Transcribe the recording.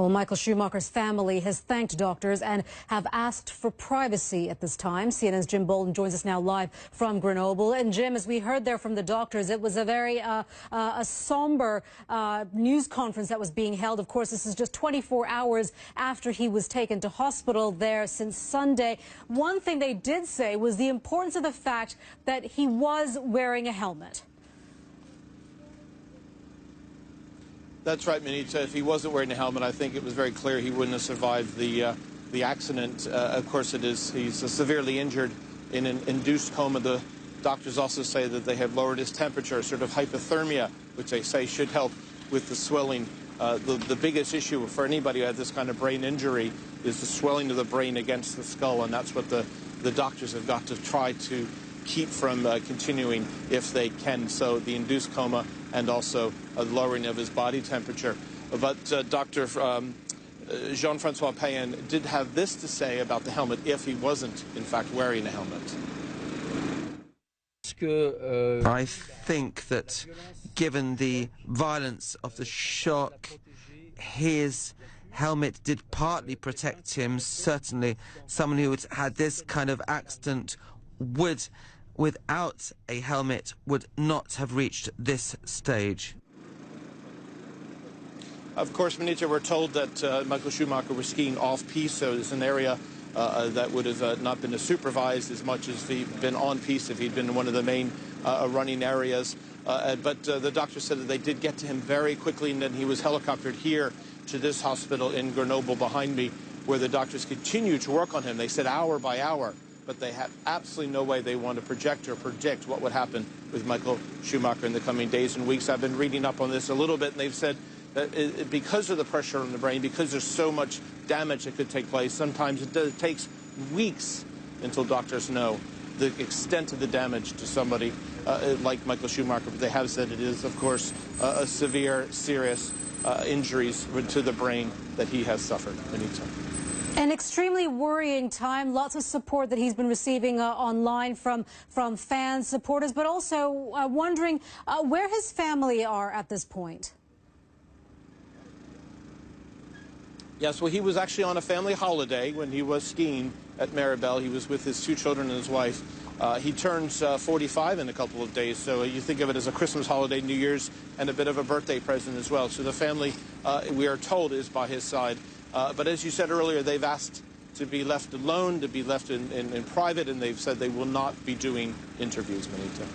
Well, Michael Schumacher's family has thanked doctors and have asked for privacy at this time. CNN's Jim Bolton joins us now live from Grenoble. And Jim, as we heard there from the doctors, it was a very a somber news conference that was being held. Of course, this is just 24 hours after he was taken to hospital there since Sunday. One thing they did say was the importance of the fact that he was wearing a helmet. That's right, Manita. If he wasn't wearing a helmet, I think it was very clear he wouldn't have survived the accident. Of course, he's severely injured in an induced coma. The doctors also say that they have lowered his temperature, sort of hypothermia, which they say should help with the swelling. The biggest issue for anybody who had this kind of brain injury is the swelling of the brain against the skull, and that's what the doctors have got to try to keep from continuing if they can. So the induced coma and also a lowering of his body temperature. But Dr. Jean-Francois Payen did have this to say about the helmet if he wasn't, in fact, wearing a helmet. I think that given the violence of the shock, his helmet did partly protect him. Certainly someone who had this kind of accident would, without a helmet, would not have reached this stage. Of course, Manita, we're told that Michael Schumacher was skiing off-piste, so it's an area that would have not been supervised as much as he'd been on-piste if he'd been in one of the main running areas. But the doctor said that they did get to him very quickly, and then he was helicoptered here to this hospital in Grenoble behind me, where the doctors continue to work on him. They said hour by hour, but they had absolutely no way they want to project or predict what would happen with Michael Schumacher in the coming days and weeks. I've been reading up on this a little bit, and they've said that because of the pressure on the brain, because there's so much damage that could take place, sometimes it takes weeks until doctors know the extent of the damage to somebody like Michael Schumacher. But they have said it is, of course, a severe, serious injuries to the brain that he has suffered. Anita. An extremely worrying time. Lots of support that he's been receiving online from fans, supporters, but also wondering where his family are at this point. Yes, well, he was actually on a family holiday when he was skiing at Maribel. He was with his 2 children and his wife. He turns 45 in a couple of days, so you think of it as a Christmas holiday, New Year's, and a bit of a birthday present as well. So the family, we are told, is by his side. But as you said earlier, they've asked to be left alone, to be left in private, and they've said they will not be doing interviews, Manita.